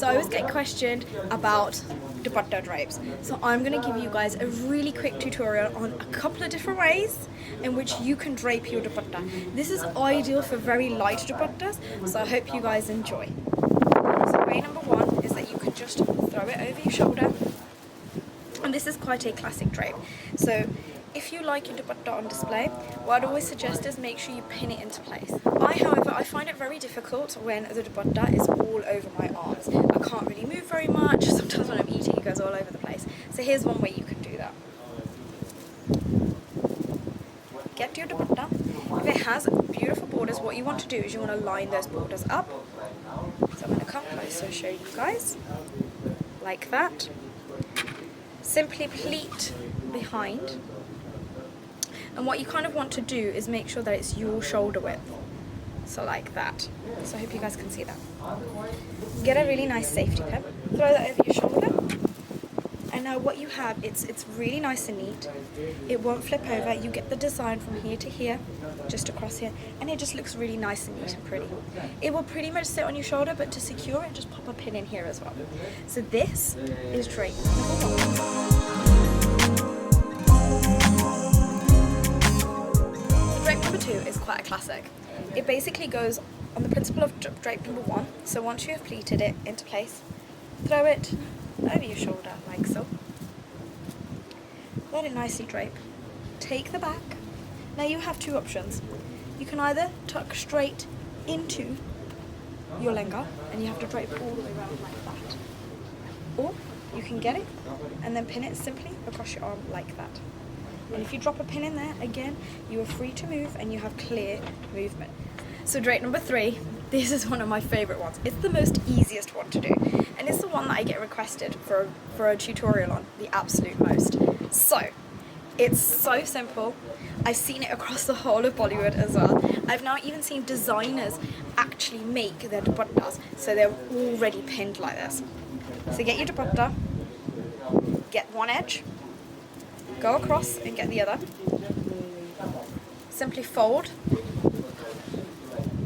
So I always get questioned about dupatta drapes. So I'm going to give you guys a really quick tutorial on a couple of different ways in which you can drape your dupatta. This is ideal for very light dupattas, so I hope you guys enjoy. So way number one is that you can just throw it over your shoulder. And this is quite a classic drape. So if you like your dupatta on display, what I'd always suggest is make sure you pin it into place. However, I find it very difficult when the dupatta is all over my arms. I can't really move very much. Sometimes when I'm eating it goes all over the place. So here's one way you can do that. Get your dupatta. If it has beautiful borders, what you want to do is you want to line those borders up. So I'm going to come closer and show you guys. Like that. Simply pleat behind. And what you kind of want to do is make sure that it's your shoulder width. So like that. So I hope you guys can see that. Get a really nice safety pin. Throw that over your shoulder. And now what you have, it's really nice and neat. It won't flip over. You get the design from here to here, just across here. And it just looks really nice and neat and pretty. It will pretty much sit on your shoulder, but to secure it, just pop a pin in here as well. So this is drape number one. Drape number two is quite a classic. It basically goes on the principle of drape number one. So once you have pleated it into place, throw it over your shoulder like so. Let it nicely drape. Take the back. Now you have two options. You can either tuck straight into your lenga and you have to drape all the way around like that. Or you can get it and then pin it simply across your arm like that. And if you drop a pin in there, again, you are free to move and you have clear movement. So drape number three, this is one of my favorite ones. It's the most easiest one to do. And it's the one that I get requested for a tutorial on the absolute most. So, it's so simple. I've seen it across the whole of Bollywood as well. I've now even seen designers actually make their dupattas, so they're already pinned like this. So get your dupatta, get one edge, go across and get the other. Simply fold.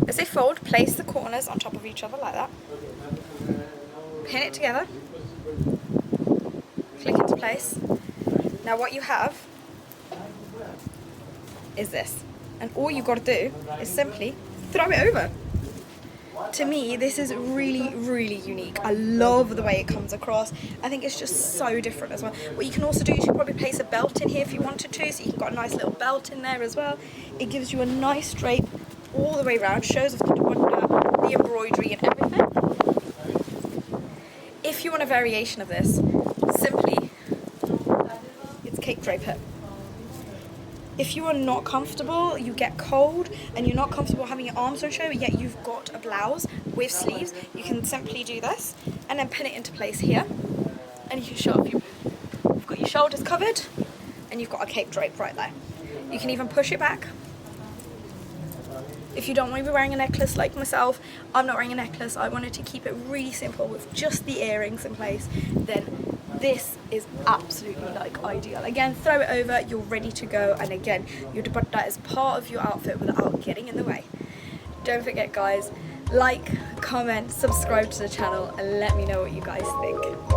As they fold, place the corners on top of each other like that. Pin it together. Click into place. Now what you have is this. And all you've got to do is simply throw it over. To me, this is really, really unique. I love the way it comes across. I think it's just so different as well. What you can also do is you can probably place a belt in here if you wanted to, so you've got a nice little belt in there as well. It gives you a nice drape all the way around, shows off the dupatta, the embroidery and everything. If you want a variation of this, simply, it's cape drape it. If you are not comfortable, you get cold, and you're not comfortable having your arms on show, yet you've got a blouse with sleeves, you can simply do this, and then pin it into place here, and you can show off you've got your shoulders covered, and you've got a cape drape right there. You can even push it back. If you don't want to be wearing a necklace like myself, I'm not wearing a necklace, I wanted to keep it really simple with just the earrings in place, then this is absolutely like ideal. Again, throw it over, you're ready to go, and again, your dupatta is part of your outfit without getting in the way. Don't forget guys, like, comment, subscribe to the channel, and let me know what you guys think.